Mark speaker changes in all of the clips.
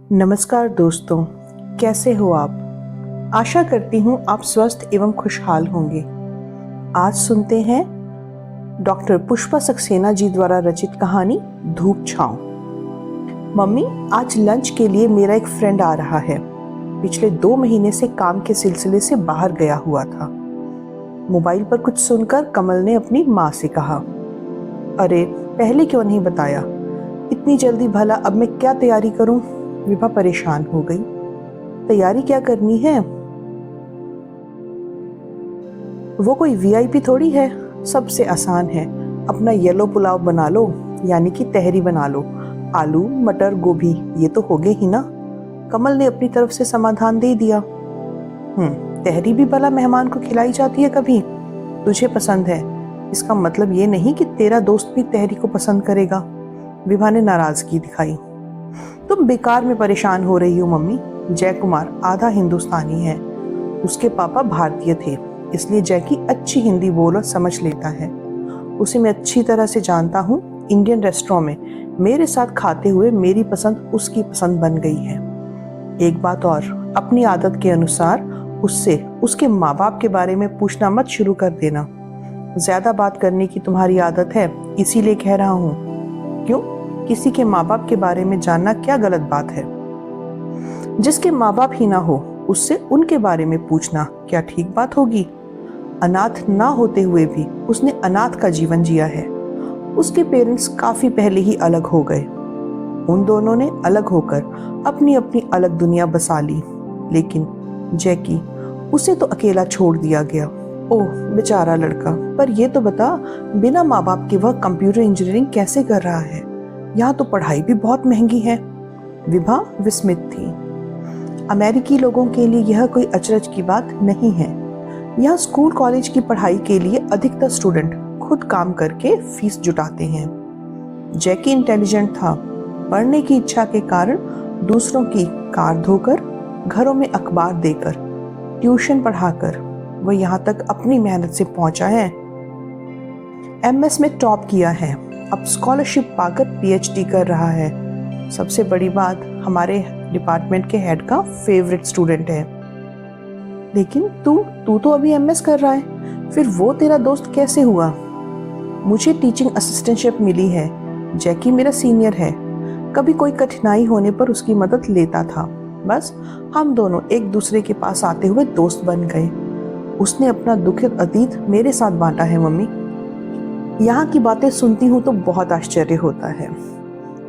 Speaker 1: नमस्कार दोस्तों, कैसे हो आप? आशा करती हूँ आप स्वस्थ एवं खुशहाल होंगे। आज सुनते हैं डॉक्टर पुष्पा सक्सेना जी द्वारा रचित कहानी धूप छांव। मम्मी, आज लंच के लिए मेरा एक फ्रेंड आ रहा है। पिछले 2 महीने से काम के सिलसिले से बाहर गया हुआ था। मोबाइल पर कुछ सुनकर कमल ने अपनी माँ से कहा, अरे पहले क्यों नहीं बताया? इतनी जल्दी भला अब मैं क्या तैयारी करूं? विभा परेशान हो गई। तैयारी क्या करनी है? वो कोई वीआईपी थोड़ी है। सबसे आसान है, अपना येलो पुलाव बना लो, यानी कि तहरी बना लो। आलू मटर गोभी ये तो हो गए ही ना। कमल ने अपनी तरफ से समाधान दे दिया। तहरी भी भला मेहमान को खिलाई जाती है कभी? तुझे पसंद है, इसका मतलब ये नहीं कि तेरा दोस्त भी तहरी को पसंद करेगा। विभा ने नाराजगी दिखाई। तुम बेकार में परेशान हो रही हो मम्मी। जय कुमार आधा हिंदुस्तानी है। उसके पापा भारतीय थे, इसलिए जैकी अच्छी हिंदी बोल और समझ लेता है। उसे मैं अच्छी तरह से जानता हूँ। इंडियन रेस्टोरेंट में मेरे साथ खाते हुए मेरी पसंद उसकी पसंद बन गई है। एक बात और, अपनी आदत के अनुसार उससे उसके माँ बाप के बारे में पूछना मत शुरू कर देना। ज्यादा बात करने की तुम्हारी आदत है, इसीलिए कह रहा हूँ। क्यों? किसी के माँ बाप के बारे में जानना क्या गलत बात है? जिसके माँ बाप ही ना हो उससे उनके बारे में पूछना क्या ठीक बात होगी? अनाथ ना होते हुए भी उसने अनाथ का जीवन जिया है। उसके पेरेंट्स काफी पहले ही अलग हो गए। उन दोनों ने अलग होकर अपनी अपनी अलग दुनिया बसा ली। लेकिन जैकी, उसे तो अकेला छोड़ दिया गया। ओह बेचारा लड़का। पर ये तो बता, बिना माँ बाप के वह कंप्यूटर इंजीनियरिंग कैसे कर रहा है? यहाँ तो पढ़ाई भी बहुत महंगी है। विभा विस्मित थी। अमेरिकी लोगों के लिए यह कोई अचरज की बात नहीं है। यहाँ स्कूल कॉलेज की पढ़ाई के लिए अधिकतर स्टूडेंट खुद काम करके फीस जुटाते हैं। जैकी इंटेलिजेंट था। पढ़ने की इच्छा के कारण दूसरों की कार धोकर, घरों में अखबार देकर, ट्यूशन पढ़ाकर वह यहाँ तक अपनी मेहनत से पहुंचा है। एमएस में टॉप किया है, अब स्कॉलरशिप पाकर पीएचडी कर रहा है। सबसे बड़ी बात, हमारे डिपार्टमेंट के हेड का फेवरेट स्टूडेंट है। लेकिन तू तो अभी एमएस कर रहा है, फिर वो तेरा दोस्त कैसे हुआ? मुझे टीचिंग असिस्टेंटशिप मिली है। जैकी मेरा सीनियर है। कभी कोई कठिनाई होने पर उसकी मदद लेता था। बस हम दोनों एक दूसरे के पास आते हुए दोस्त बन गए। उसने अपना दुखद अतीत मेरे साथ बांटा है मम्मी। यहाँ की बातें सुनती हूँ तो बहुत आश्चर्य होता है।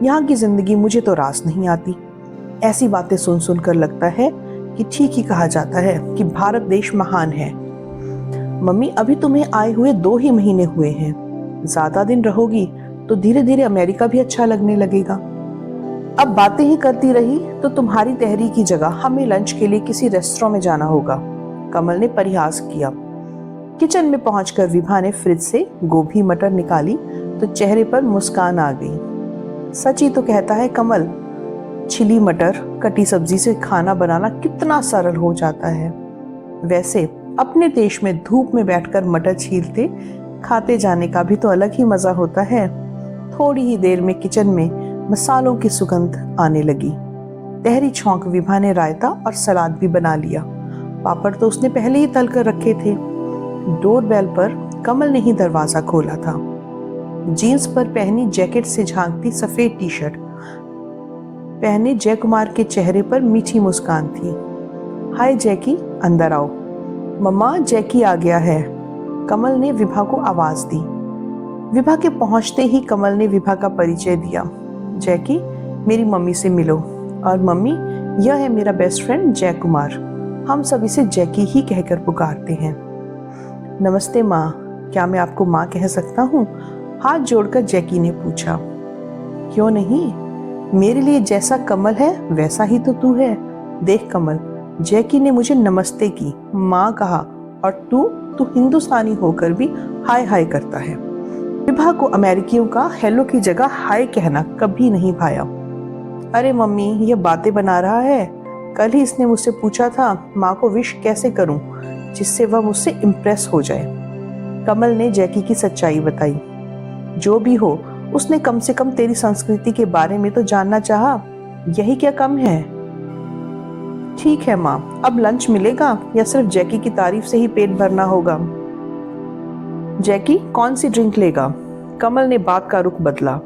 Speaker 1: यहाँ की जिंदगी मुझे तो रास नहीं आती। ऐसी बातें सुन सुनकर लगता है कि ठीक ही कहा जाता है कि भारत देश महान है। मम्मी, अभी तुम्हें आए हुए 2 ही महीने हुए हैं। ज्यादा दिन रहोगी तो धीरे धीरे अमेरिका भी अच्छा लगने लगेगा। अब बातें ही करती रही तो तुम्हारी तहरी की जगह हमें लंच के लिए किसी रेस्टोरेंट में जाना होगा। कमल ने परिहास किया। किचन में पहुंचकर विभा ने फ्रिज से गोभी मटर निकाली तो चेहरे पर मुस्कान आ गई। सच ही तो कहता है कमल, छिली मटर कटी सब्जी से खाना बनाना कितना सरल हो जाता है। वैसे अपने देश में धूप में बैठकर मटर छीलते खाते जाने का भी तो अलग ही मजा होता है। थोड़ी ही देर में किचन में मसालों की सुगंध आने लगी। तहरी छौंक विभा ने रायता और सलाद भी बना लिया। पापड़ तो उसने पहले ही तल कर रखे थे। डोरबेल पर कमल ने ही दरवाजा खोला था। जीन्स पर पहनी जैकेट से झांकती सफेद टी शर्ट पहने जय कुमार के चेहरे पर मीठी मुस्कान थी। हाय जैकी, अंदर आओ। मम्मा, जैकी आ गया है। कमल ने विभा को आवाज दी। विभा के पहुंचते ही कमल ने विभा का परिचय दिया। जैकी, मेरी मम्मी से मिलो। और मम्मी, यह है मेरा बेस्ट फ्रेंड जय कुमार। हम सब इसे जैकी ही कहकर पुकारते हैं। नमस्ते माँ, क्या मैं आपको माँ कह सकता हूँ? हाथ जोड़कर जैकी ने पूछा। क्यों नहीं, मेरे लिए जैसा कमल है वैसा ही तो तू है। देख कमल, जैकी ने मुझे नमस्ते की, माँ कहा, और तू हिंदुस्तानी होकर भी हाय हाय करता है। विभा को अमेरिकियों का हेलो की जगह हाय कहना कभी नहीं भाया। अरे मम्मी, ये बातें बना रहा है। कल ही इसने मुझसे पूछा था माँ को विश कैसे करूं जिससे वह मुझसे इम्प्रेस हो जाए। कमल ने जैकी की सच्चाई बताई। जो भी हो, उसने कम से कम तेरी संस्कृति के बारे में तो जानना चाहा। यही क्या कम है? ठीक है माँ, अब लंच मिलेगा या सिर्फ जैकी की तारीफ से ही पेट भरना होगा? जैकी कौन सी ड्रिंक लेगा? कमल ने बात का रुख बदला।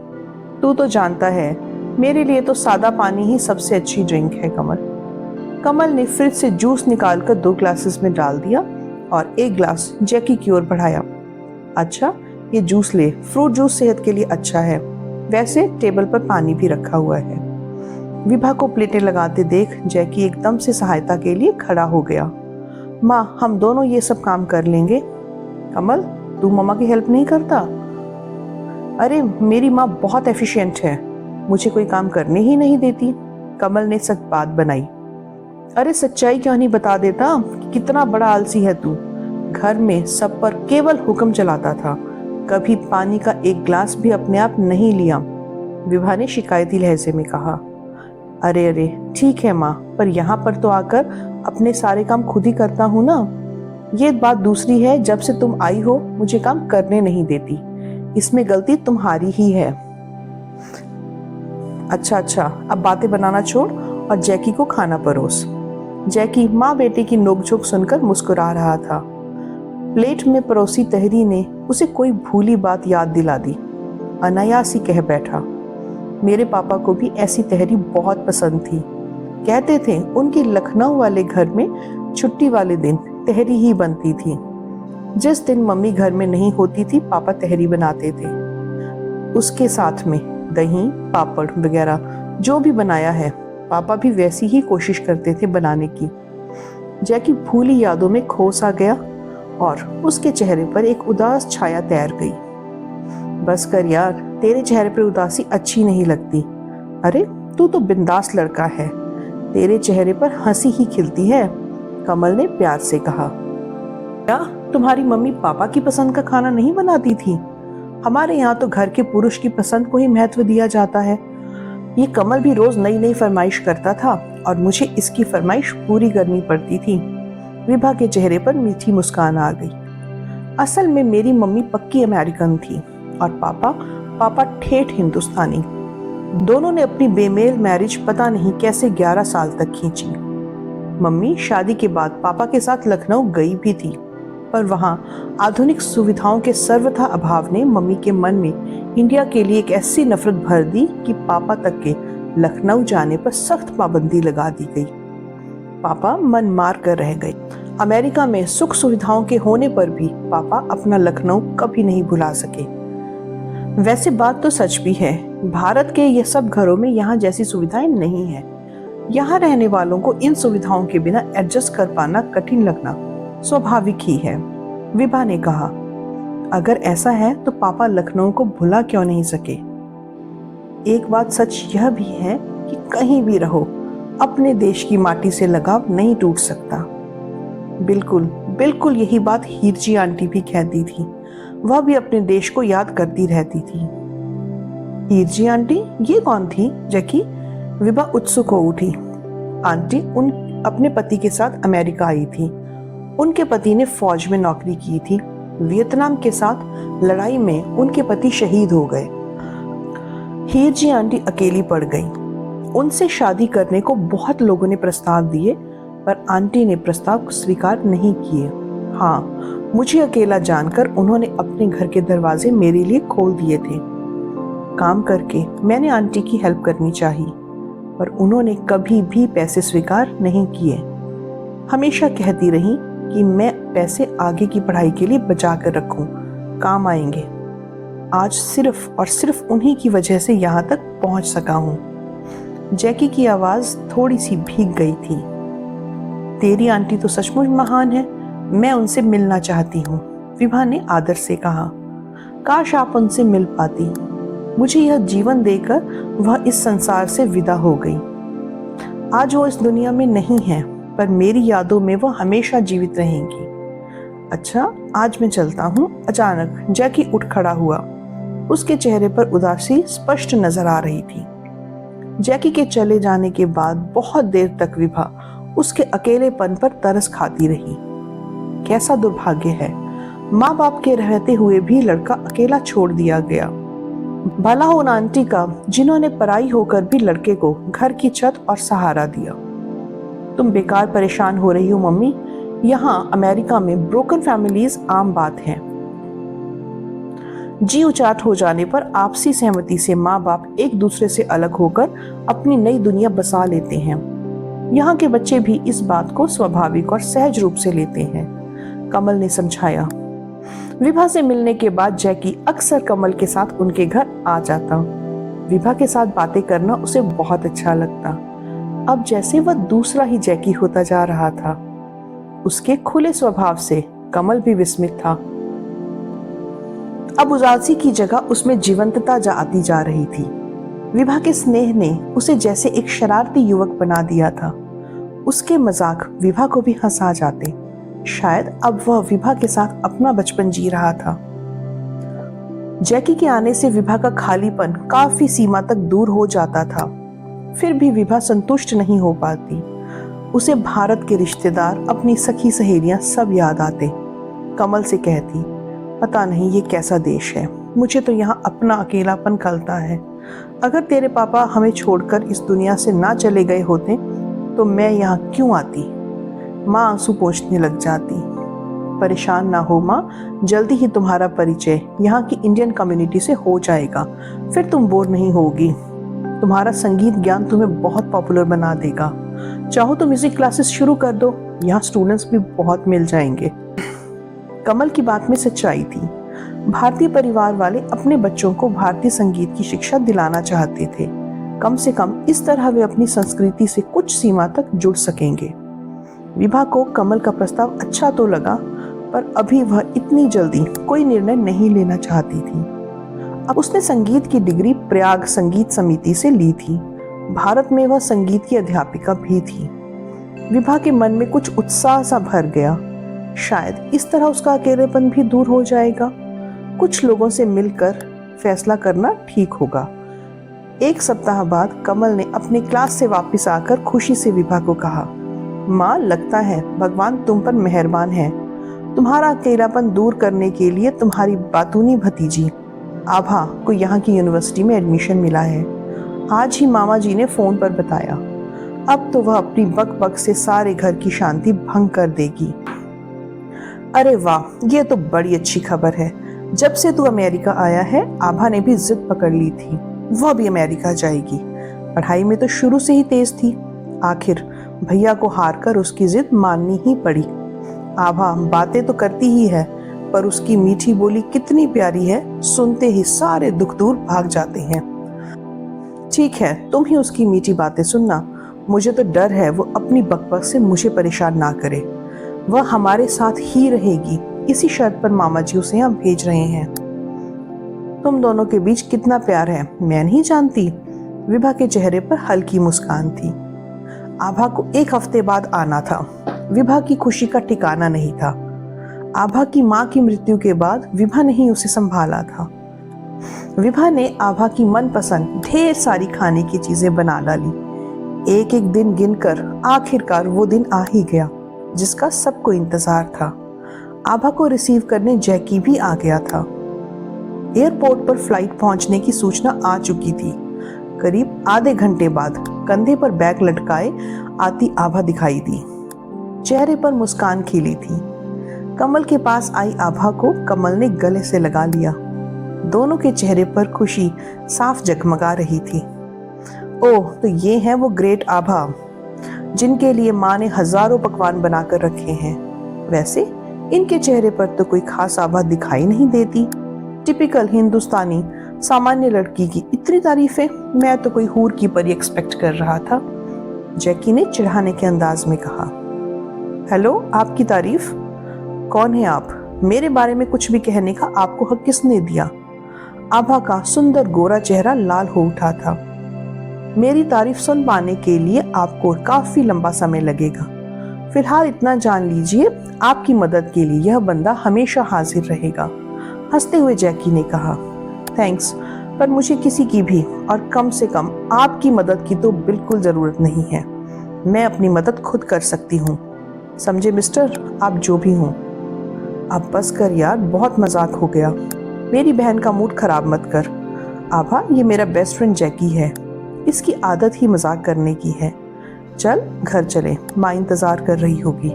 Speaker 1: तू तो जानता है, मेरे लिए तो सादा पानी ही सबसे अच्छी ड्रिंक है कमल। कमल ने फ्रिज से जूस निकालकर 2 ग्लासेस में डाल दिया और 1 ग्लास जैकी की ओर बढ़ाया। अच्छा, ये जूस ले, फ्रूट जूस सेहत के लिए अच्छा है। वैसे टेबल पर पानी भी रखा हुआ है। विभा को प्लेटें लगाते देख जैकी एकदम से सहायता के लिए खड़ा हो गया। माँ, हम दोनों ये सब काम कर लेंगे। कमल, तू मम्मा की हेल्प नहीं करता? अरे, मेरी माँ बहुत एफिशिएंट है, मुझे कोई काम करने ही नहीं देती। कमल ने सच बात बनाई। अरे, सच्चाई क्यों नहीं बता देता कि कितना बड़ा आलसी है तू। घर में सब पर केवल हुक्म चलाता था, कभी पानी का 1 ग्लास भी अपने आप नहीं लिया। विभा ने शिकायती लहजे में कहा। अरे अरे, ठीक है माँ, पर यहाँ पर तो आकर अपने सारे काम खुद ही करता हूँ ना। ये बात दूसरी है, जब से तुम आई हो मुझे काम करने नहीं देती, इसमें गलती तुम्हारी ही है। अच्छा, अब बातें बनाना छोड़ और जैकी को खाना परोस। जैकी माँ बेटे की नोकझोंक सुनकर मुस्कुरा रहा था। प्लेट में परोसी तहरी ने उसे कोई भूली बात याद दिला दी। अनायास ही कह बैठा, मेरे पापा को भी ऐसी तहरी बहुत पसंद थी। कहते थे उनके लखनऊ वाले घर में छुट्टी वाले दिन तहरी ही बनती थी। जिस दिन मम्मी घर में नहीं होती थी पापा तहरी बनाते थे। उसके साथ में दही, पापड़ वगैरह जो भी बनाया है, पापा भी वैसी ही कोशिश करते थे बनाने की। जैकी भूली यादों में खो सा गया और उसके चेहरे पर एक उदास छाया तैर गई। बस कर यार, तेरे चेहरे पर उदासी अच्छी नहीं लगती। अरे, तू तो बिंदास लड़का है, तेरे चेहरे पर हंसी ही खिलती है। कमल ने प्यार से कहा। क्या तुम्हारी मम्मी पापा की पसंद का खाना नहीं बनाती थी? हमारे यहाँ तो घर के पुरुष की पसंद को ही महत्व दिया जाता है। ये कमल भी रोज नई नई फरमाइश करता था और मुझे इसकी फरमाइश पूरी करनी पड़ती थी। विभा के चेहरे पर मीठी मुस्कान आ गई। असल में मेरी मम्मी पक्की अमेरिकन थी और पापा ठेठ हिंदुस्तानी। दोनों ने अपनी बेमेल मैरिज पता नहीं कैसे 11 साल तक खींची। मम्मी शादी के बाद पापा के साथ लखनऊ गई भी थी, पर वहां आधुनिक सुविधाओं के सर्वथा अभाव ने मम्मी के मन में इंडिया के लिए एक ऐसी नफरत भर दी कि पापा तक के लखनऊ जाने पर सख्त पाबंदी लगा दी गई। पापा मन मार कर रह गए। अमेरिका में सुख सुविधाओं के होने पर भी पापा अपना लखनऊ कभी नहीं भुला सके। वैसे बात तो सच भी है, भारत के ये सब घरों में यहाँ जैसी सुविधाएं नहीं है। यहाँ रहने वालों को इन सुविधाओं के बिना एडजस्ट कर पाना कठिन लगना स्वाभाविक ही है। विभा ने कहा, अगर ऐसा है तो पापा लखनऊ को भुला क्यों नहीं सके? एक बात सच यह भी है कि कहीं भी रहो, अपने देश की माटी से लगाव नहीं टूट सकता। बिल्कुल यही बात हीरजी आंटी भी कहती थी। वह भी अपने देश को याद करती रहती थी। हीरजी आंटी, ये कौन थी जैकी? विभा उत्सुक हो उठी। आंटी अपने पति के साथ अमेरिका आई थी। उनके पति ने फौज में नौकरी की थी। वियतनाम के साथ लड़ाई में उनके पति शहीद हो गए। हीरजी आंटी अकेली पड़ गई। उनसे शादी करने को बहुत लोगों ने प्रस्ताव दिए, पर आंटी ने प्रस्ताव स्वीकार नहीं किए। हाँ, मुझे अकेला जानकर उन्होंने अपने घर के दरवाजे मेरे लिए खोल दिए थे। काम करके मैंने आंटी की हेल्प करनी चाहिए, पर उन्होंने कभी भी पैसे स्वीकार नहीं किए। हमेशा कहती रही कि मैं पैसे आगे की पढ़ाई के लिए बचा कर रखूं, काम आएंगे। आज सिर्फ और सिर्फ उन्हीं की वजह से यहाँ तक पहुँच सका हूँ। जैकी की आवाज़ थोड़ी सी भीग गई थी। तेरी आंटी तो सचमुच महान है, मैं उनसे मिलना चाहती हूँ, विभा ने आदर से कहा। काश आप उनसे मिल पाती। मुझे यह जीवन देकर वह इस संसार से विदा हो गई। आज वो इस दुनिया में नहीं है, पर मेरी यादों में वो हमेशा जीवित रहेंगी। अच्छा, आज मैं चलता हूँ। अचानक जैकी उठ खड़ा हुआ। उसके चेहरे पर उदासी स्पष्ट नजर आ रही थी। जैकी के चले जाने के बाद बहुत देर तक विभा उसके अकेलेपन पर तरस खाती रही। कैसा दुर्भाग्य है, माँ बाप के रहते हुए भी लड़का अकेला छोड़ दिया गया। भला हो उन आंटी का जिन्होंने पराई होकर भी लड़के को घर की छत और सहारा दिया। तुम बेकार परेशान हो रही हो मम्मी, यहाँ अमेरिका में ब्रोकन फैमिलीज आम बात है। जी उचाट हो जाने पर आपसी सहमति से माँ बाप एक दूसरे से अलग होकर अपनी नई दुनिया बसा लेते हैं। यहाँ के बच्चे भी इस बात को स्वाभाविक और सहज रूप से लेते हैं, कमल ने समझाया। विभा से मिलने के बाद जैकी अक्सर कमल के साथ उनके घर आ जाता। विभा के साथ बातें करना उसे बहुत अच्छा लगता। अब जैसे वह दूसरा ही जैकी होता जा रहा था। उसके खुले स्वभाव से कमल भी विस्मित था। अब उदासी की जगह उसमें जीवंतता आती जा रही थी। विभा के स्नेह ने उसे जैसे एक शरारती युवक बना दिया था। उसके मजाक विभा को भी हंसा जाते। शायद अब वह विभा के साथ अपना बचपन जी रहा था। जैकी के आने से विभा का खालीपन काफी सीमा तक दूर हो जाता था। फिर भी विभा संतुष्ट नहीं हो पाती। उसे भारत के रिश्तेदार, अपनी सखी सहेलियां सब याद आते। कमल से कहती, पता नहीं ये कैसा देश है, मुझे तो यहाँ अपना अकेलापन खलता है। अगर तेरे पापा हमें छोड़कर इस दुनिया से ना चले गए होते तो मैं यहाँ क्यों आती। माँ आंसू पोंछने लग जाती। परेशान ना हो माँ, जल्दी ही तुम्हारा परिचय यहाँ की इंडियन कम्युनिटी से हो जाएगा, फिर तुम बोर नहीं होगी। तुम्हारा संगीत ज्ञान तुम्हें बहुत पॉपुलर बना देगा। चाहो तो म्यूजिक क्लासेस शुरू कर दो, यहाँ स्टूडेंट्स भी बहुत मिल जाएंगे। कमल की बात में सच्चाई थी। भारतीय परिवार वाले अपने बच्चों को भारतीय संगीत की शिक्षा दिलाना चाहते थे। कम से कम इस तरह वे अपनी संस्कृति से कुछ सीमा तक जुड़ सकेंगे। विभा को कमल का प्रस्ताव अच्छा तो लगा, पर अभी वह इतनी जल्दी कोई निर्णय नहीं लेना चाहती थी। अब उसने संगीत की डिग्री प्रयाग संगीत समिति से ली थी। भारत में वह संगीत की अध्यापिका भी थी। विभा के मन में कुछ उत्साह सा भर गया। शायद इस तरह उसका अकेलेपन भी दूर हो जाएगा। कुछ लोगों से मिलकर फैसला करना ठीक होगा। एक सप्ताह बाद कमल ने अपनी क्लास से वापस आकर खुशी से विभा को कहा, माँ, लगता है भगवान तुम पर मेहरबान है। तुम्हारा अकेलापन दूर करने के लिए तुम्हारी बातूनी भतीजी आभा को यहाँ की यूनिवर्सिटी में एडमिशन मिला है। आज ही मामा जी ने फोन पर बताया। अब तो वह अपनी बक बक से सारे घर की शांति भंग कर देगी। अरे वाह, ये तो बड़ी अच्छी खबर है। जब से तू अमेरिका आया है, आभा ने भी जिद पकड़ ली थी। वह भी अमेरिका जाएगी। पढ़ाई में तो शुरू से ही तेज थी। आखिर भैया को हारकर उसकी जिद माननी ही पड़ी। आभा बातें तो करती ही है, पर उसकी मीठी बोली कितनी प्यारी है, सुनते ही सारे दुख दूर भाग जाते हैं। ठीक है, तुम ही उसकी मीठी बातें सुनना। मुझे तो डर है वो अपनी बकबक से मुझे परेशान ना करे। वह हमारे साथ ही रहेगी, इसी शर्त पर मामा जी उसे यहाँ भेज रहे हैं। तुम दोनों के बीच कितना प्यार है मैं नहीं जानती। विभा के चेहरे पर हल्की मुस्कान थी। आभा को एक हफ्ते बाद आना था। विभा की खुशी का ठिकाना नहीं था। आभा की माँ की मृत्यु के बाद विभा ने ही उसे संभाला था। विभा ने आभा की मनपसंद ढेर सारी खाने की चीजें बना डाली। एक एक दिन गिनकर आखिरकार वो दिन आ ही गया जिसका सबको इंतजार था। आभा को रिसीव करने जैकी भी आ गया था। एयरपोर्ट पर फ्लाइट पहुंचने की सूचना आ चुकी थी। करीब आधे घंटे बाद कंधे पर बैग लटकाए आती आभा दिखाई दी। चेहरे पर मुस्कान खिली थी। कमल के पास आई आभा को कमल ने गले से लगा लिया। दोनों के चेहरे पर खुशी साफ जगमगा रही थी। ओह, तो ये हैं वो ग्रेट आभा जिनके लिए माँ ने हजारों पकवान बनाकर रखे हैं। वैसे इनके चेहरे पर तो कोई खास आभा दिखाई नहीं देती। टिपिकल हिंदुस्तानी सामान्य लड़की की इतनी तारीफें, मैं तो कोई हूर की परी एक्सपेक्ट कर रहा था। जैकी ने चिढ़ाने के अंदाज में कहा। हेलो, आपकी तारीफ? कौन है आप? मेरे बारे में कुछ भी कहने का आपको हक किसने दिया? आभा का सुंदर गोरा चेहरा लाल हो उठा था। मेरी तारीफ सुन पाने के लिए आपको काफी लंबा समय लगेगा। फिलहाल इतना जान लीजिए, आपकी मदद के लिए यह बंदा हमेशा हाजिर रहेगा। हंसते हुए जैकी ने कहा, थैंक्स, पर मुझे किसी की भी और कम से कम आपकी मदद की तो बिल्कुल जरूरत नहीं है। मैं अपनी मदद खुद कर सकती हूँ। समझे मिस्टर, आप जो भी हों। अब बस कर यार, बहुत मजाक हो गया। मेरी बहन का मूड खराब मत कर। आभा, ये मेरा बेस्ट फ्रेंड जैकी है, इसकी आदत ही मजाक करने की है। चल घर चले, माँ इंतजार कर रही होगी।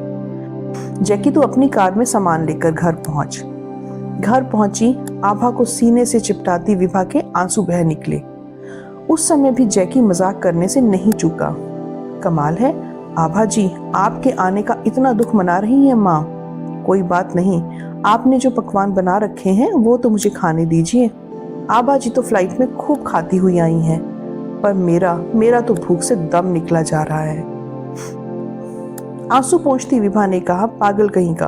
Speaker 1: जैकी तू अपनी कार में सामान लेकर घर पहुंच। घर पहुंची आभा को सीने से चिपटाती विभा के आंसू बह निकले। उस समय भी जैकी मजाक करने से नहीं चूका। कमाल है आभा जी, आपके आने का इतना दुख मना रही हैं माँ। कोई बात नहीं, आपने जो पकवान बना रखे हैं वो तो मुझे खाने दीजिए। आभा जी तो फ्लाइट में खूब खाती हुई आई हैं, पर मेरा तो भूख से दम निकला जा रहा है। आंसू पोंछती विभा ने कहा, पागल कहीं का।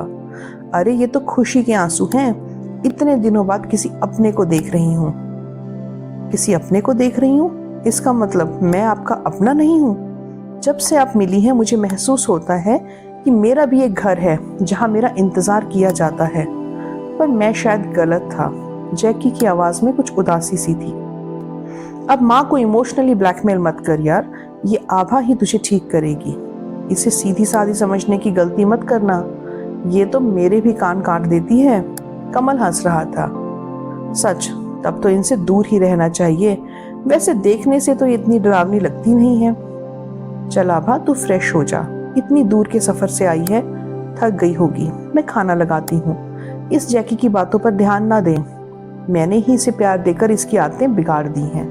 Speaker 1: अरे ये तो खुशी के आंसू हैं, इतने दिनों बाद किसी अपने को देख रही हूँ। किसी अपने को देख रही हूँ, इसका मतलब मैं आपका अपना नहीं हूँ? जब से आप मिली हैं मुझे महसूस होता है कि मेरा भी एक घर है जहाँ मेरा इंतजार किया जाता है, पर मैं शायद गलत था। जैकी की आवाज में कुछ उदासी सी थी। अब माँ को इमोशनली ब्लैकमेल मत कर यार, ये आभा ही तुझे ठीक करेगी। इसे सीधी सादी समझने की गलती मत करना, ये तो मेरे भी कान काट देती है। कमल हंस रहा था। सच, तब तो इनसे दूर ही रहना चाहिए। वैसे देखने से तो इतनी डरावनी लगती नहीं है। चल आभा तू फ्रेश हो जा, इतनी दूर के सफर से आई है, थक गई होगी। मैं खाना लगाती हूँ। इस जैकी की बातों पर ध्यान ना दे, मैंने ही इसे प्यार देकर इसकी आदतें बिगाड़ दी हैं।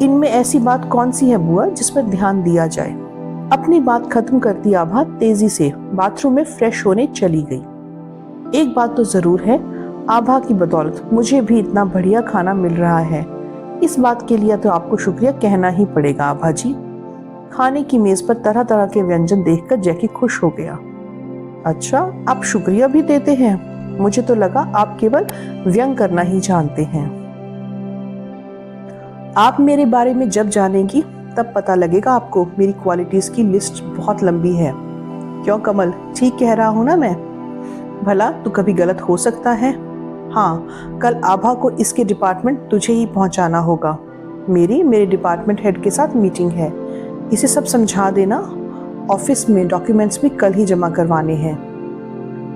Speaker 1: इनमें ऐसी बात कौन सी है बुआ जिस पर ध्यान दिया जाए? अपनी बात खत्म करती आभा तेजी से बाथरूम में फ्रेश होने चली गई। एक बात तो जरूर है, आभा की बदौलत मुझे भी इतना बढ़िया खाना मिल रहा है। इस बात के लिए तो आपको शुक्रिया कहना ही पड़ेगा आभा जी। खाने की मेज पर तरह तरह के व्यंजन देखकर जैकी खुश हो गया। अच्छा, आप शुक्रिया भी देते हैं? मुझे तो लगा आप केवल व्यंग करना ही जानते हैं। आप मेरे बारे में जब जानेंगी तब पता लगेगा आपको। मेरी क्वालिटीज की लिस्ट बहुत लंबी है। क्यों कमल, ठीक कह रहा हूं ना मैं? भला तू कभी गलत हो सकता है। हाँ, कल आभा को इसके डिपार्टमेंट तुझे ही पहुंचाना होगा। मेरे डिपार्टमेंट हेड के साथ मीटिंग है, इसे सब समझा देना। ऑफिस में डॉक्यूमेंट्स भी कल ही जमा करवाने हैं।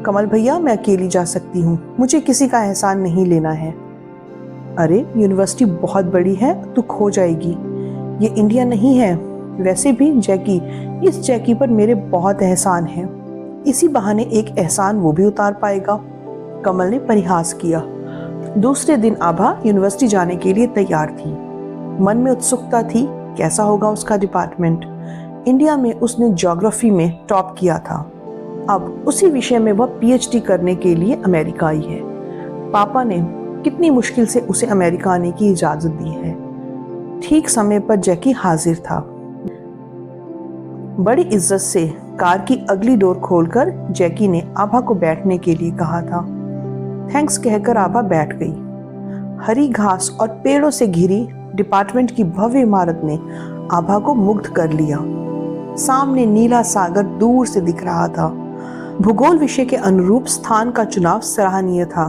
Speaker 1: कमल भैया, मैं अकेली जा सकती हूँ, मुझे किसी का एहसान नहीं लेना है। अरे यूनिवर्सिटी बहुत बड़ी है, तू खो जाएगी। ये इंडिया नहीं है। वैसे भी जैकी, इस जैकी पर मेरे बहुत एहसान हैं। इसी बहाने एक एहसान वो भी उतार पाएगा। कमल ने परिहास किया। दूसरे दिन आभा यूनिवर्सिटी जाने के लिए तैयार थी। मन में उत्सुकता थी, कैसा होगा उसका डिपार्टमेंट। इंडिया में उसने ज्योग्राफी में टॉप किया था। अब उसी विषय में वह पीएचडी करने के लिए अमेरिका आई है। पापा ने कितनी मुश्किल से उसे अमेरिका आने की इजाजत दी है। ठीक समय पर जैकी हाजिर था। बड़ी इज्जत से कार की अगली डोर खोलकर जैकी ने आभा को बैठने के लिए कहा था। थैंक्स कहकर आभा बैठ गई। हरी घास और पेड़ों से घिरी डिपार्टमेंट की भव्य इमारत ने आभा को मुग्ध कर लिया। सामने नीला सागर दूर से दिख रहा था। भूगोल विषय के अनुरूप स्थान का चुनाव सराहनीय था।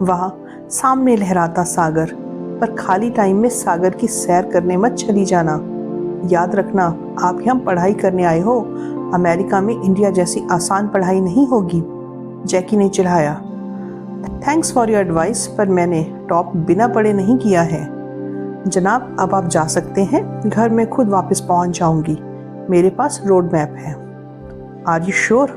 Speaker 1: वहां सामने लहराता सागर, पर खाली टाइम में सागर की सैर करने मत चली जाना। याद रखना, आप यहाँ पढ़ाई करने आए हो। अमेरिका में इंडिया जैसी आसान पढ़ाई नहीं होगी। जैकी ने चिढ़ाया। थैंक्स फॉर योर एडवाइस, पर मैंने टॉप बिना पढ़े नहीं किया है। जनाब, अब आप जा सकते हैं। घर में खुद वापस पहुंच जाऊंगी। मेरे पास रोड मैप है। Are you sure?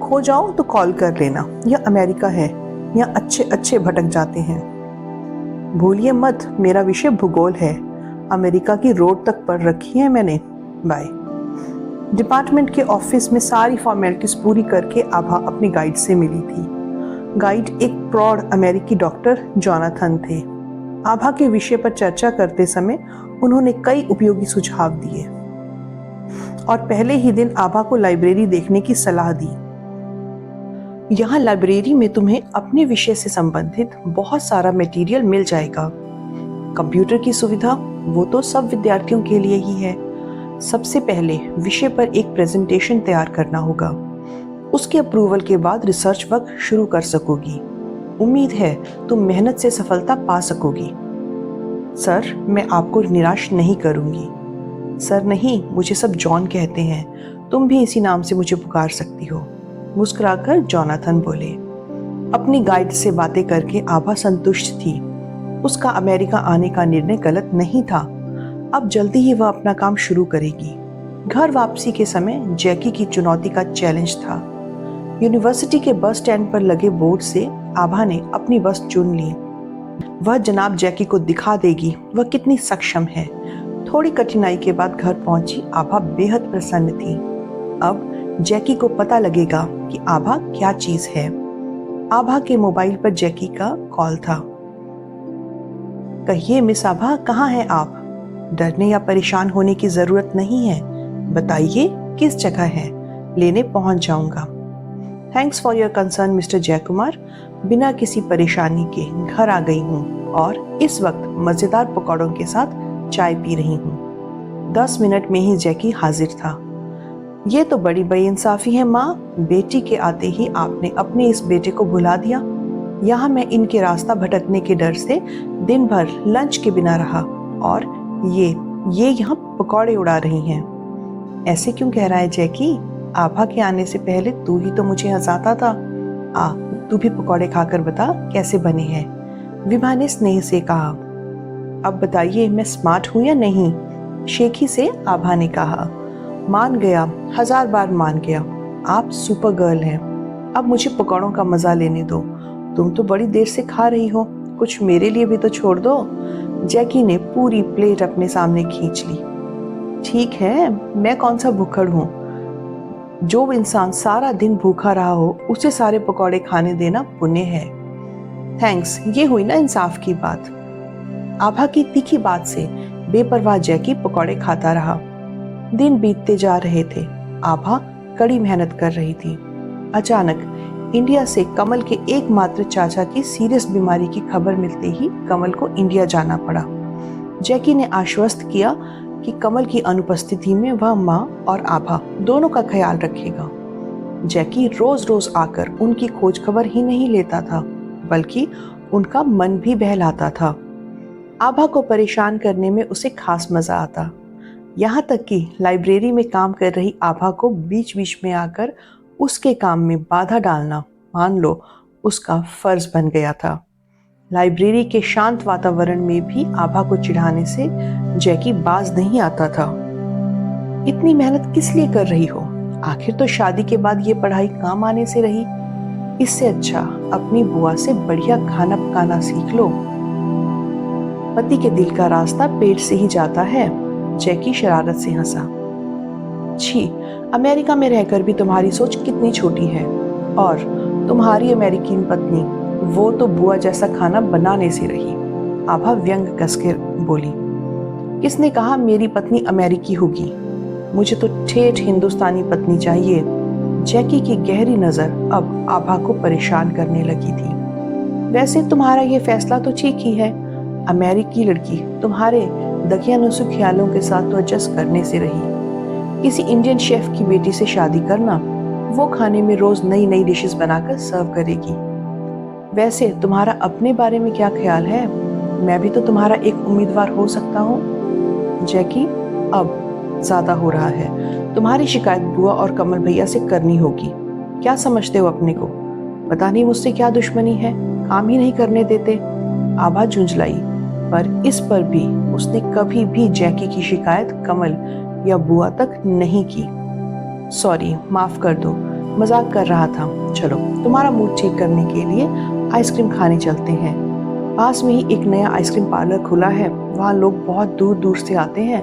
Speaker 1: खो जाओ तो कॉल कर लेना। यह अमेरिका है, यहाँ अच्छे अच्छे भटक जाते हैं। भूलिए मत, मेरा विषय भूगोल है। अमेरिका की रोड तक पढ़ रखी है मैंने। बाय। डिपार्टमेंट के ऑफिस में सारी फॉर्मेलिटीज पूरी करके आभा अपनी गाइड से मिली थी। गाइड एक प्रौढ़ अमेरिकी डॉक्टर जोनाथन थे। आभा के विषय पर चर्चा करते समय उन्होंने कई उपयोगी सुझाव दिए और पहले ही दिन आभा को लाइब्रेरी देखने की सलाह दी। यहाँ लाइब्रेरी में तुम्हें अपने विषय से संबंधित बहुत सारा मटेरियल मिल जाएगा। कंप्यूटर की सुविधा वो तो सब विद्यार्थियों के लिए ही है। सबसे पहले विषय पर एक प्रेजेंटेशन तैयार करना होगा। उसके अप्रूवल के बाद रिसर्च वर्क शुरू कर सकोगी। उम्मीद है तुम मेहनत से सफलता पा सकोगी। सर, मैं आपको निराश नहीं करूंगी। सर नहीं, मुझे सब जॉन कहते हैं। तुम भी इसी नाम से मुझे पुकार सकती हो। मुस्कुराकर जोनाथन बोले। अपनी गाइड से बातें करके आभा संतुष्ट थी। उसका अमेरिका आने का निर्णय गलत नहीं था। अब जल्दी ही वह अपना काम शुरू करेगी। घर वापसी के समय जैकी की चुनौती का चैलेंज था। यूनिवर्सिटी के बस स्टैंड पर लगे बोर्ड से आभा ने अपनी बस चुन ली। वह जनाब जैकी को दिखा देगी वह कितनी सक्षम है। थोड़ी कठिनाई के बाद घर पहुंची आभा बेहद प्रसन्न थी। अब जैकी को पता लगेगा कि आभा क्या चीज है। आभा के मोबाइल पर जैकी का कॉल था। कहिए मिस आभा, कहाँ हैं आप? डरने या परेशान होने की जरूरत नहीं है, बताइए किस जगह है, लेने पहुंच जाऊंगा। Thanks for your concern mister Jayakumar, बिना किसी परेशानी के घर आ गई हूँ और इस वक्त मजेदार पकौड़ों के साथ चाय पी रही हूँ। 10 मिनट में ही जैकी हाजिर था। ये तो बड़ी बेइंसाफी है माँ, बेटी के आते ही आपने अपने इस बेटे को भुला दिया। यहाँ मैं इनके रास्ता भटकने के डर से दिन भर लंच के बिना रहा और ये यहाँ पकौड़े उड़ा रही हैं। ऐसे क्यों कह रहा है जैकी? आभा के आने से पहले तू ही तो मुझे हंसाता था। तू भी पकौड़े खाकर बता कैसे बने हैं, विभा ने स्नेह से कहा। अब बताइए मैं स्मार्ट हूं या नहीं? शेखी से आभा ने कहा। मान गया, 1000 बार मान गया, आप सुपर गर्ल हैं। अब मुझे पकौड़ों का मजा लेने दो। तुम तो बड़ी देर से खा रही हो, कुछ मेरे लिए भी तो छोड़ दो। जैकी ने पूरी प्लेट अपने सामने खींच ली। ठीक है, मैं कौन सा भूखड़ हूँ? जो इंसान सारा दिन भूखा रहा हो उसे सारे पकौड़े खाने देना पुण्य है। थैंक्स, ये हुई ना इंसाफ की बात। आभा की तीखी बात से बेपरवाह जैकी पकौड़े खाता रहा। दिन बीतते जा रहे थे। आभा कड़ी मेहनत कर रही थी। अचानक इंडिया से कमल के एकमात्र चाचा की सीरियस बीमारी की खबर मिलते ही कमल को इंडिया जाना पड़ा। जैकी ने आश्वस्त किया कि कमल की अनुपस्थिति में वह माँ और आभा दोनों का ख्याल रखेगा। जैकी रोज रोज आकर उनकी खोज खबर ही नहीं लेता था, बल्कि उनका मन भी बहलाता था। आभा को परेशान करने में उसे खास मजा आता। यहाँ तक कि लाइब्रेरी में काम कर रही आभा को बीच बीच में आकर उसके काम में बाधा डालना मान लो उसका फर्ज बन गया था। लाइब्रेरी के शांत वातावरण में भी आभा को चिढ़ाने से जैकी बाज नहीं आता था। इतनी मेहनत किस लिए कर रही हो? आखिर तो शादी के बाद ये पढ़ाई काम आने से रही। इससे अच्छा अपनी बुआ से बढ़िया खाना पकाना सीख लो। पति के दिल का रास्ता पेट से ही जाता है। जैकी शरारत से हंसा। छी, अमेरिका में रहकर भी तुम्हारी सोच कितनी छोटी है। और तुम्हारी अमेरिकन पत्नी, वो तो बुआ जैसा खाना बनाने से रही। आभा व्यंग कसके बोली। किसने कहा मेरी पत्नी अमेरिकी होगी? मुझे तो ठेठ हिंदुस्तानी पत्नी चाहिए। जैकी की गहरी नजर अब आभा को परेशान करने लगी थी। वैसे तुम्हारा ये फैसला तो ठीक ही है। अमेरिकी लड़की तुम्हारे दकियानुसु ख्यालों के साथ तो एडजस्ट करने से रही। किसी इंडियन शेफ की बेटी से शादी करना, वो खाने में रोज नई नई डिशेस बनाकर सर्व करेगी। वैसे तुम्हारा अपने बारे में क्या ख्याल है? मैं भी तो तुम्हारा एक उम्मीदवार हो सकता हूँ। जैकी, अब ज्यादा हो रहा है। तुम्हारी शिकायत बुआ और कमल भैया से करनी होगी। क्या समझते हो अपने को? पता नहीं मुझसे क्या दुश्मनी है, काम ही नहीं करने देते। आभा झुंझलाई, पर इस पर भी उसने कभी भी जैकी की शिकायत कमल या बुआ तक नहीं की। सॉरी, माफ कर दो, मजाक कर रहा था। चलो, तुम्हारा मूड ठीक करने के लिए आइसक्रीम खाने चलते हैं। पास में ही एक नया आइसक्रीम पार्लर खुला है, वहाँ लोग बहुत दूर दूर से आते हैं,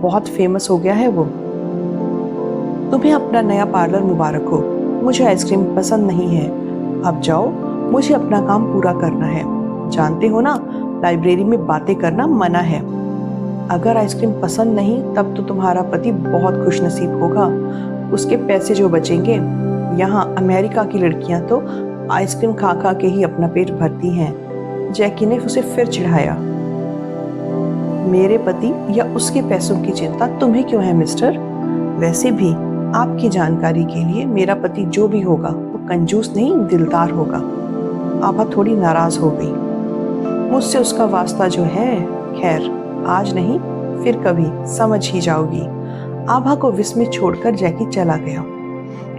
Speaker 1: बहुत फेमस हो गया है वो। तुम्हें अपना नया पार्लर मुबारक हो। मुझे आइसक्रीम पसंद नहीं है। अब जाओ, मुझे अपना काम पूरा करना है। जानते हो ना, लाइब्रेरी में बातें करना मना है। अगर आइसक्रीम पसंद नहीं तब तो तुम्हारा पति बहुत खुशनसीब होगा। उसके पैसे जो बचेंगे। यहाँ अमेरिका की लड़कियां तो आइसक्रीम खा खा के ही अपना पेट भरती हैं। जैकी ने उसे फिर चिढ़ाया। मेरे पति या उसके पैसों की चिंता तुम्हें क्यों है मिस्टर? वैसे भी आपकी जानकारी के लिए मेरा पति जो भी होगा वो कंजूस नहीं दिलदार होगा। आभा थोड़ी नाराज हो गई। मुझसे उसका वास्ता जो है, खैर आज नहीं फिर कभी समझ ही जाओगी। आभा को विस्मित छोड़कर जैकी चला गया।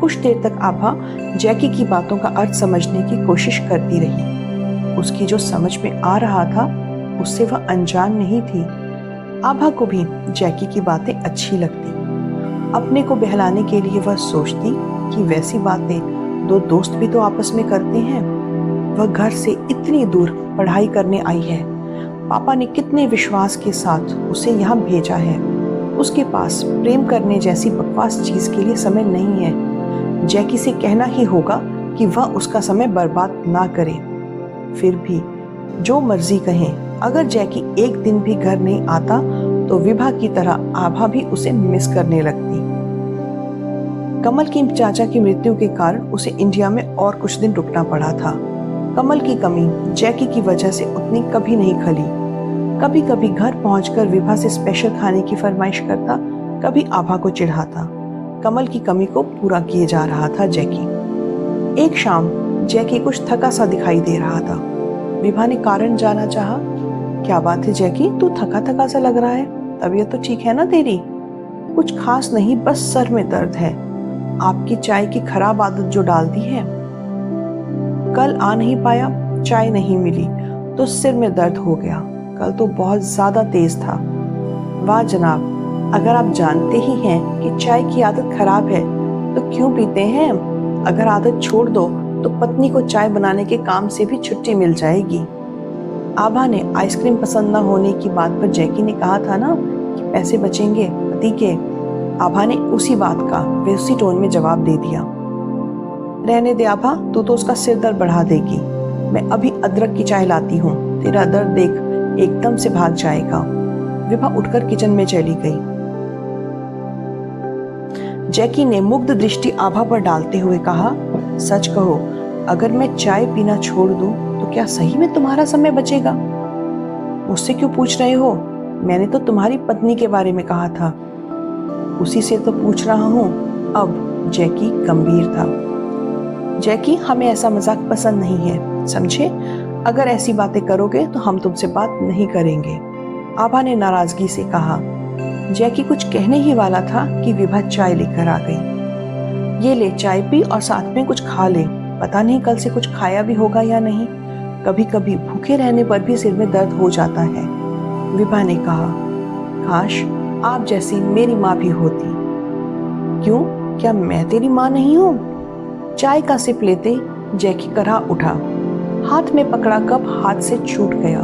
Speaker 1: कुछ देर तक आभा जैकी की बातों का अर्थ समझने की कोशिश करती रही। उसकी जो समझ में आ रहा था उससे वह अनजान नहीं थी। आभा को भी जैकी की बातें अच्छी लगती। अपने को बहलाने के लिए वह सोचती कि वैसी बातें दो दोस्त भी तो आपस में करते हैं। वह घर से इतनी दूर पढ़ाई करने आई है। पापा ने कितने विश्वास के साथ उसे यहाँ भेजा है। उसके पास प्रेम करने जैसी बकवास चीज के लिए समय नहीं है। जैकी से कहना ही होगा कि वह उसका समय बर्बाद ना करे। फिर भी जो मर्जी कहें, अगर जैकी एक दिन भी घर नहीं आता तो विभा की तरह आभा भी उसे मिस करने लगती। कमल की चाचा की मृत्यु के कारण उसे इंडिया में और कुछ दिन रुकना पड़ा था। कमल की कमी जैकी की वजह से उतनी कभी नहीं खली। कभी कभी घर पहुंचकर विभा से स्पेशल खाने की फरमाइश करता, कभी आभा को चिढ़ाता। कमल की कमी को पूरा किए जा रहा था जैकी। एक शाम जैकी कुछ थका सा दिखाई दे रहा था। विभा ने कारण जानना चाहा। क्या बात है जैकी, तू थका थका सा लग रहा है? तबीयत तो ठीक है ना तेरी? कुछ खास नहीं, बस सर में दर्द है। आपकी चाय की खराब आदत जो डाल दी है। कल आ नहीं पाया, चाय नहीं मिली तो सिर में दर्द हो गया। कल तो बहुत ज्यादा तेज था। वाह जनाब, अगर आप जानते ही हैं कि चाय की आदत खराब है तो क्यों पीते हैं? अगर आदत छोड़ दो तो पत्नी को चाय बनाने के काम से भी छुट्टी मिल जाएगी। आभा ने आइसक्रीम पसंद न होने की बात पर जैकी ने कहा था ना कि पैसे बचेंगे पति के। आभा ने उसी बात का वे उसी टोन में जवाब दे दिया। रहने दे आभा, तू तो उसका सिर दर्द बढ़ा देगी। मैं अभी अदरक की चाय लाती हूँ, तेरा दर्द देख एकदम से भाग जाएगा। विभा उठकर किचन में चली गई। जैकी ने मुग्ध दृष्टि आभा पर डालते हुए कहा, सच कहो, अगर मैं चाय पीना छोड़ दूं तो क्या सही में तुम्हारा समय बचेगा? मुझसे क्यों पूछ रहे हो? मैंने तो तुम्हारी पत्नी के बारे में कहा था। उसी से तो पूछ रहा हूँ। अब जैकी गंभीर था। जैकी, हमें ऐसा मजाक पसंद नहीं है, समझे? अगर ऐसी बातें करोगे तो हम तुमसे बात नहीं करेंगे। आभा ने नाराजगी से कहा। जैकी कुछ कहने ही वाला था कि विभा चाय लेकर आ गई। ये ले चाय पी और साथ में कुछ खा ले। पता नहीं कल से कुछ खाया भी होगा या नहीं। कभी कभी भूखे रहने पर भी सिर में दर्द हो जाता है। विभा ने कहा, काश आप जैसी मेरी माँ भी होती। क्यों, क्या मैं तेरी माँ नहीं हूँ? चाय का सिप लेते जैकी करहा उठा। हाथ में पकड़ा कप हाथ से छूट गया।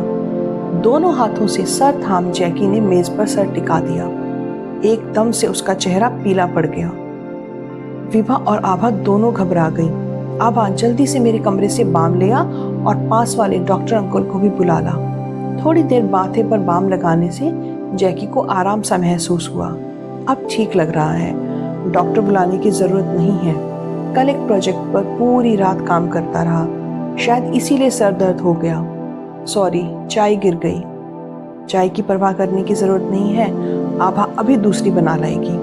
Speaker 1: दोनों हाथों से सर थाम जैकी ने मेज पर सर टिका दिया। एकदम से उसका चेहरा पीला पड़ गया। विभा और आभा दोनों घबरा गई। आभा, जल्दी से मेरे कमरे से बाम ले आ और पास वाले डॉक्टर अंकल को भी बुला ला। थोड़ी देर माथे पर बाम लगाने से जैकी को आराम सा महसूस हुआ। अब ठीक लग रहा है, डॉक्टर बुलाने की जरूरत नहीं है। कल एक प्रोजेक्ट पर पूरी रात काम करता रहा, शायद इसीलिए सर दर्द हो गया। सॉरी, चाय गिर गई। चाय की परवाह करने की जरूरत नहीं है, आभा अभी दूसरी बना लाएगी।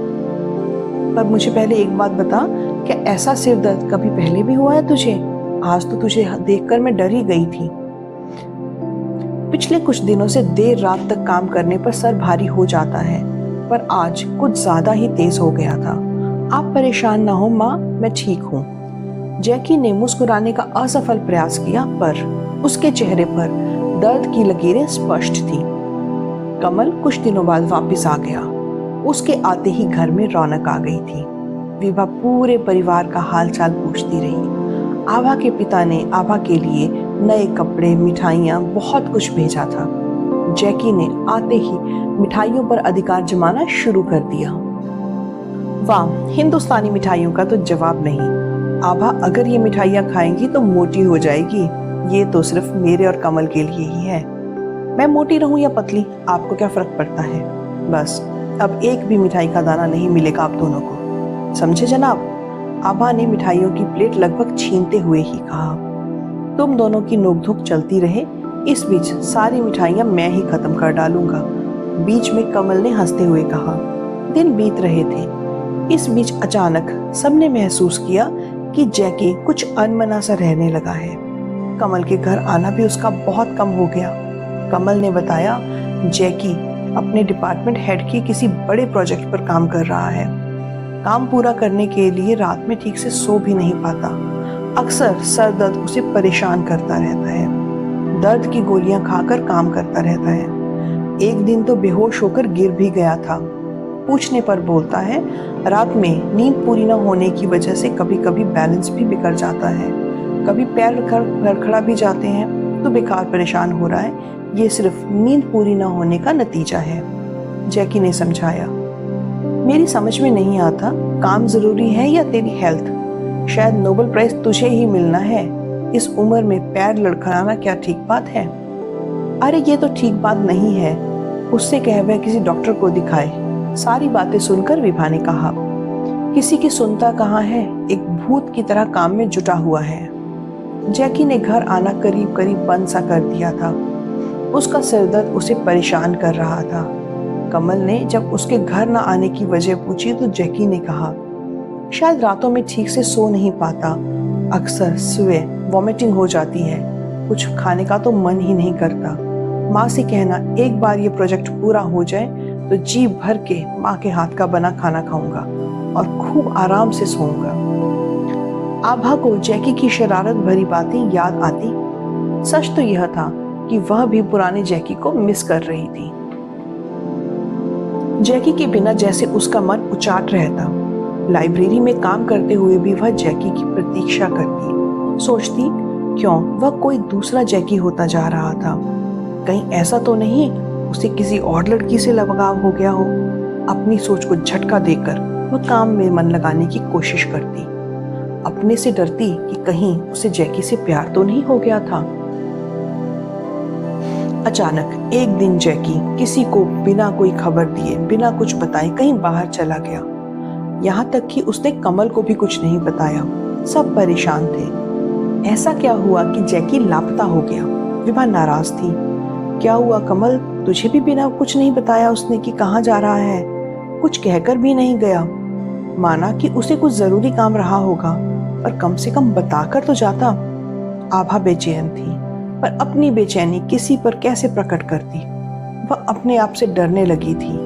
Speaker 1: पर मुझे पहले एक बात बता, क्या ऐसा सिर दर्द कभी पहले भी हुआ है तुझे? आज तो तुझे देखकर मैं डर ही गई थी। पिछले कुछ दिनों से देर रात तक काम करने पर सर भारी हो जाता है, पर आज कुछ ज्यादा ही तेज हो गया था। आप परेशान ना हो माँ, मैं ठीक हूँ। जैकी ने मुस्कुराने का असफल प्रयास किया, पर उसके चेहरे पर दर्द की लकीरें स्पष्ट थी। कमल कुछ दिनों बाद वापस आ गया। उसके आते ही घर में रौनक आ गई थी। विभा पूरे परिवार का हालचाल पूछती रही। आभा के पिता ने आभा के लिए नए कपड़े, मिठाइयाँ, बहुत कुछ भेजा था। जैकी ने आते ही मिठाइयों पर अधिकार जमाना शुरू कर दिया। वाह, हिंदुस्तानी मिठाइयों का तो जवाब नहीं। आभा अगर ये मिठाइयाँ खाएंगी तो मोटी हो जाएगी। ये तो सिर्फ मेरे और कमल के लिए ही है। मैं मोटी रहूं या पतली, आपको क्या फर्क पड़ता है? बस अब एक भी मिठाई का दाना नहीं मिलेगा आप दोनों को, समझे जनाब? आभा ने मिठाइयों की प्लेट लगभग छीनते हुए ही कहा। तुम दोनों की नोकझोंक चलती रहे, इस बीच सारी मिठाइयाँ मैं ही खत्म कर डालूंगा, बीच में कमल ने हंसते हुए कहा। दिन बीत रहे थे। इस बीच अचानक सबने महसूस किया कि जैकी कुछ अनमना सा रहने लगा है। कमल के घर आना भी उसका बहुत कम हो गया। कमल ने बताया, जैकी अपने डिपार्टमेंट हेड की किसी बड़े प्रोजेक्ट पर काम कर रहा है। काम पूरा करने के लिए रात में ठीक से सो भी नहीं पाता। अक्सर सर दर्द उसे परेशान करता रहता है। दर्द की गोलियां खाकर काम करता रहता है। एक दिन तो बेहोश होकर गिर भी गया था। पूछने पर बोलता है, रात में नींद पूरी न होने की वजह से कभी कभी बैलेंस भी बिगड़ जाता है, कभी पैर लड़खड़ा भी जाते हैं। तो बेकार परेशान हो रहा है, ये सिर्फ नींद पूरी न होने का नतीजा है। जैकी ने समझाया। मेरी समझ में नहीं आता, काम जरूरी है या तेरी हेल्थ? शायद नोबेल प्राइज तुझे ही मिलना है। इस उम्र में पैर लड़खड़ाना क्या ठीक बात है? अरे ये तो ठीक बात नहीं है, उससे कह वह किसी डॉक्टर को दिखाए। सारी बातें सुनकर विभा ने कहा, किसी की सुनता कहाँ है, एक भूत की तरह काम में जुटा हुआ है। जैकी ने घर आना करीब करीब बंद सा कर दिया था। उसका सिरदर्द उसे परेशान कर रहा था। कमल ने जब उसके घर न आने की वजह पूछी तो जैकी ने कहा, शायद रातों में ठीक से सो नहीं पाता, अक्सर सुबह वॉमिटिंग हो जाती है, कुछ खाने का तो मन ही नहीं करता। माँ से कहना एक बार ये प्रोजेक्ट पूरा हो जाए तो जी भर के माँ के हाथ का बना खाना खाऊंगा और खूब आराम से सोऊंगा। आभा को जैकी की शरारत भरी बातें याद आती। सच तो यह था कि वह भी पुराने जैकी को मिस कर रही थी। जैकी के बिना जैसे उसका मन उचाट रहता। लाइब्रेरी में काम करते हुए भी वह जैकी की प्रतीक्षा करती, सोचती क्यों वह कोई दूसरा जैकी होता जा रहा था। कहीं ऐसा तो नहीं उसे किसी और लड़की से लगाव हो गया हो। अपनी सोच को झटका देकर वह काम में मन लगाने की कोशिश करती। अपने से डरती कि कहीं उसे जैकी से प्यार तो नहीं हो गया था। अचानक एक दिन जैकी किसी को बिना कोई खबर दिए, बिना कुछ बताए कहीं बाहर चला गया। यहाँ तक कि उसने कमल को भी कुछ नहीं बताया। सब परेशान थे। ऐसा क्या हुआ कि जैकी लापता हो गया? विभा नाराज थी। क्या हुआ कमल, तुझे भी बिना कुछ नहीं बताया उसने कि कहाँ जा रहा है? कुछ कहकर भी नहीं गया। माना कि उसे कुछ जरूरी काम रहा होगा, पर कम से कम बताकर तो जाता। आभा बेचैन थी, पर अपनी बेचैनी किसी पर कैसे प्रकट करती? वह अपने आप से डरने लगी थी।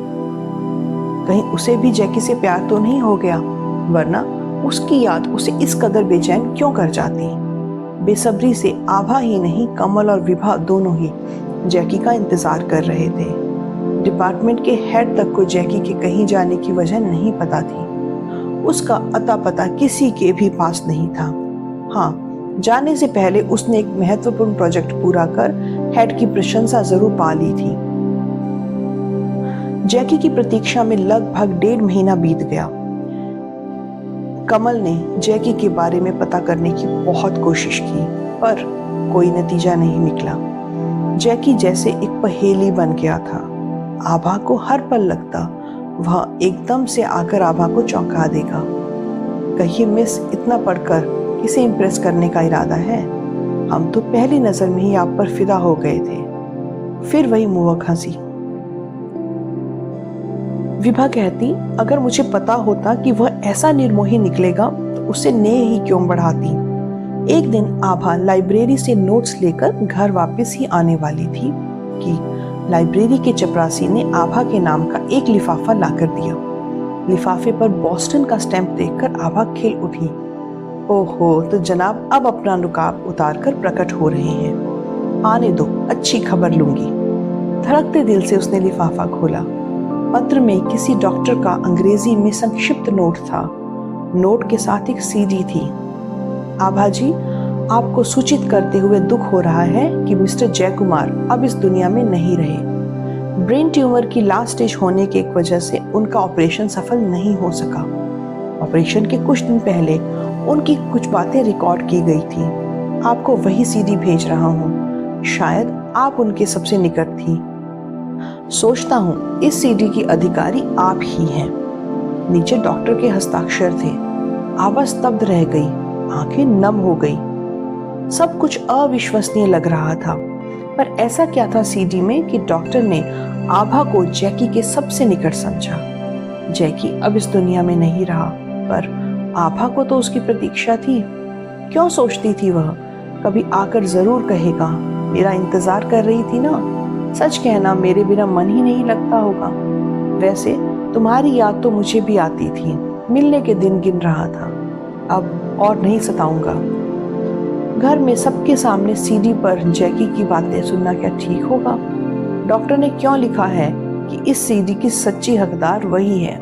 Speaker 1: कहीं उसे भी जैकी से प्यार तो नहीं हो गया, वरना उसकी याद उसे इस कदर बेचैन क्यों कर जाती? बेसब्री से आभा ही नहीं, कमल और विभा दोनों ही जैकी का इंतजार कर रहे थे। डिपार्टमेंट के हेड तक को जैकी के कहीं जाने की वजह नहीं पता थी। उसका अता पता किसी के भी पास नहीं था। हाँ, जाने से पहले उसने एक महत्वपूर्ण प्रोजेक्ट पूरा कर हेड की प्रशंसा जरूर पा ली थी। जैकी की प्रतीक्षा में लगभग 1.5 महीना बीत गया। कमल ने जैकी के बारे में पता करने की बहुत कोशिश की, पर कोई नतीजा नहीं निकला। जैकी जैसे एक पहेली बन गया था। आभा को हर पल लगता वह एकदम से आकर आभा को चौंका देगा। कहीं मिस इतना पढ़कर किसे इम्प्रेस करने का इरादा है? हम तो पहली नजर में ही आप पर फिदा हो गए थे। फिर वही मुवक हंसी। विभा कहती, अगर मुझे पता होता कि वह ऐसा निर्मोही निकलेगा तो उसे नेह ही क्यों बढ़ाती। एक दिन आभा लाइब्रेरी से नोट्स लेकर घर वापस ही आने वाली थी कि लाइब्रेरी के चपरासी ने आभा के नाम का एक लिफाफा लाकर दिया। लिफाफे पर बॉस्टन का स्टैंप देखकर आभा खिल उठी। ओहो, तो जनाब अब अपना नुकाब उतारकर प्रकट हो रहे हैं। आने दो, अच्छी खबर लूंगी। धड़कते दिल से उसने लिफाफा खोला। पत्र में किसी डॉक्टर का अंग्रेजी में संक्षिप्त नोट था। नोट के साथ एक सीडी थी। आभा जी, आपको सूचित करते हुए दुख हो रहा है कि मिस्टर जयकुमार अब इस दुनिया में नहीं रहे। ब्रेन ट्यूमर की लास्ट स्टेज होने की वजह से उनका ऑपरेशन सफल नहीं हो सका। ऑपरेशन के कुछ दिन पहले उनकी कुछ बातें रिकॉर्ड की गई थी। आपको वही सीडी भेज रहा हूँ। शायद आप उनके सबसे निकट थी। सोचता हूँ इस सीडी की अधिकारी आप ही हैं। नीचे डॉक्टर के हस्ताक्षर थे। आभा स्तब्ध रह गई, आंखें नम हो गई। सब कुछ अविश्वसनीय लग रहा था, पर ऐसा क्या था सीडी में कि डॉक्टर ने आभा को जैकी के सबसे निकट समझा। जैकी अब इस दुनिया में नहीं रहा, पर आभा को तो उसकी प्रतीक्षा थी। क्यों सोचती थी वह, कभी आकर जरूर कहेगा, मेरा इंतजार कर रही थी ना। सच कहना, मेरे बिना मन ही नहीं लगता होगा। वैसे तुम्हारी याद तो मुझे भी आती थी। मिलने के दिन गिन रहा था, अब और नहीं सताऊंगा। घर में सबके सामने सीडी पर जैकी की बातें सुनना क्या ठीक होगा? डॉक्टर ने क्यों लिखा है कि इस सीडी की सच्ची हकदार वही है?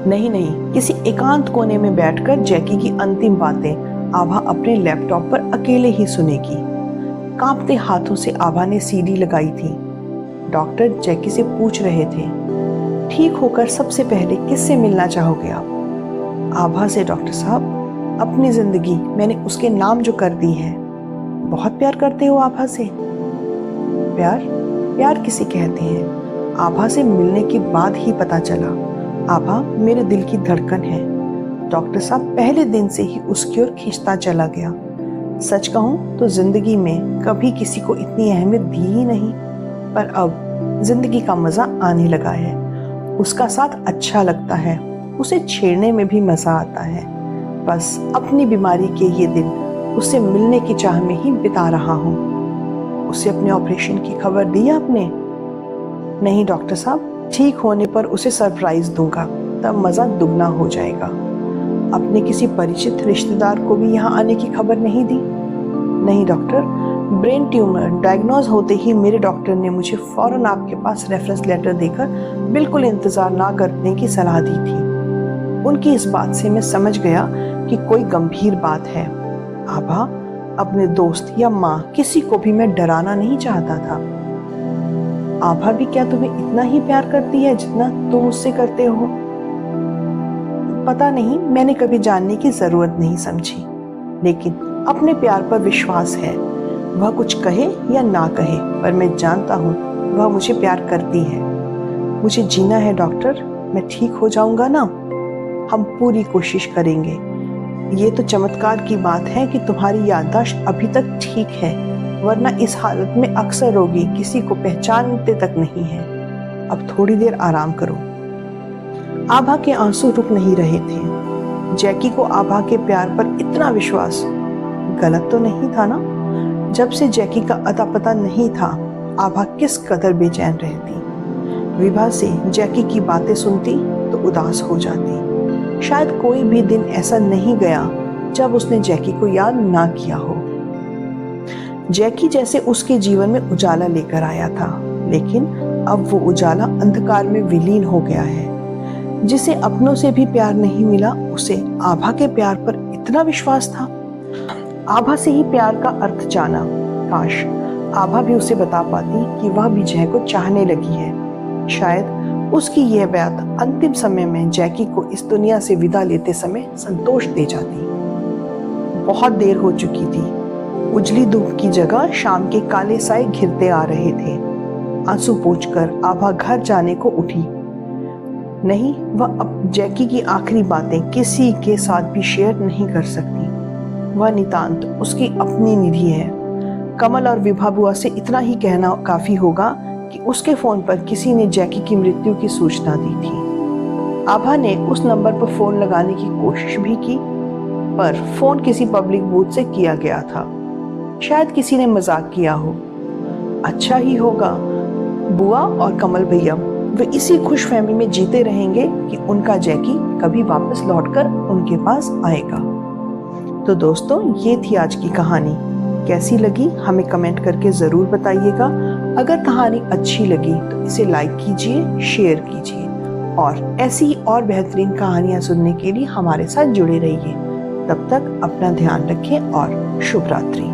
Speaker 1: नहीं नहीं, किसी एकांत कोने में बैठकर जैकी की अंतिम बातें आभा अपने लैपटॉप पर अकेले ही सुनेगी। कांपते हाथों से आभा ने सीडी लगाई थी। डॉक्टर जैकी से पूछ रहे थे, ठीक होकर सबसे पहले किससे मिलना चाहोगे आप? आभा से डॉक्टर साहब, अपनी जिंदगी मैंने उसके नाम जो कर दी है। बहुत प्यार करते हो आभा से? प्यार? प्यार किसे कहते हैं? आभा से मिलने के बाद ही पता चला। आभा मेरे दिल की धड़कन है। डॉक्टर साहब पहले दिन से ही उसकी ओर खींचता चला गया। सच कहूं तो जिंदगी में कभी किसी को इतनी अहमियत दी ही नहीं, पर अब जिंदगी का मजा आने लगा है। उसका साथ अच्छा लगता है, उसे छेड़ने में भी मजा आता है। बस अपनी बीमारी के ये दिन उससे मिलने की चाह में ही बिता रहा हूँ। उसे अपने ऑपरेशन की खबर दी आपने? नहीं डॉक्टर साहब, ठीक होने पर उसे सरप्राइज दूंगा, तब मजा दुगना हो जाएगा। अपने किसी परिचित रिश्तेदार को भी यहाँ आने की खबर नहीं दी? नहीं डॉक्टर, ब्रेन ट्यूमर डायग्नोज होते ही मेरे डॉक्टर ने मुझे फौरन आपके पास रेफरेंस लेटर देकर बिल्कुल इंतजार ना करने की सलाह दी थी। उनकी इस बात से मैं समझ गया कि कोई गंभीर बात है। आभा, अपने दोस्त या माँ किसी को भी मैं डराना नहीं चाहता था। आभा भी क्या तुम्हें इतना ही प्यार करती है जितना तुम उससे करते हो? पता नहीं, मैंने कभी जानने की जरूरत नहीं समझी, लेकिन अपने प्यार पर विश्वास है। वह कुछ कहे या ना कहे, पर मैं जानता हूँ वह मुझे प्यार करती है। मुझे जीना है डॉक्टर, मैं ठीक हो जाऊंगा ना? हम पूरी कोशिश करेंगे। ये तो चमत्कार की बात है कि तुम्हारी याददाश्त अभी तक ठीक है, वरना इस हालत में अक्सर रोगी किसी को पहचानते तक नहीं है। अब थोड़ी देर आराम करो। आभा के आंसू रुक नहीं रहे थे। जैकी को आभा के प्यार पर इतना विश्वास गलत तो नहीं था ना? जब से जैकी का अता पता नहीं था, आभा किस कदर बेचैन रहती। विभा से जैकी की बातें सुनती तो उदास हो जाती। शायद कोई भी दिन ऐसा नहीं गया जब उसने जैकी को याद ना किया हो। जैकी जैसे उसके जीवन में उजाला लेकर आया था, लेकिन अब वो उजाला अंधकार में विलीन हो गया है। जिसे अपनों से भी प्यार नहीं मिला, उसे आभा के प्यार पर इतना विश्वास था। आभा से ही प्यार का अर्थ जाना। काश आभा भी उसे बता पाती कि वह भी जय को चाहने लगी है। शायद उसकी यह बात अंतिम समय में जैकी को इस दुनिया से विदा लेते समय संतोष दे जाती। बहुत देर हो चुकी थी। उजली धूप की जगह शाम के काले साए घिरते आ रहे थे। आंसू पोंछकर आभा घर जाने को उठी। नहीं, वह अब जैकी की आखिरी बातें किसी के साथ भी शेयर नहीं कर सकती। वह नितांत उसकी अपनी निधि है। कमल और विभा बुआ से इतना ही कहना काफी होगा कि उसके फोन पर किसी ने जैकी की मृत्यु की सूचना दी थी। आभा ने उस नंबर पर फोन लगाने की कोशिश भी की, पर फोन किसी पब्लिक बूथ से किया गया था। शायद किसी ने मजाक किया हो। अच्छा ही होगा, बुआ और कमल भैया वे इसी खुशफहमी में जीते रहेंगे कि उनका जैकी कभी वापस लौटकर उनके पास आएगा। तो दोस्तों, ये थी आज की कहानी। कैसी लगी हमें कमेंट करके ज़रूर बताइएगा। अगर कहानी अच्छी लगी तो इसे लाइक कीजिए, शेयर कीजिए और ऐसी ही और बेहतरीन कहानियाँ सुनने के लिए हमारे साथ जुड़े रहिए। तब तक अपना ध्यान रखें और शुभ रात्रि।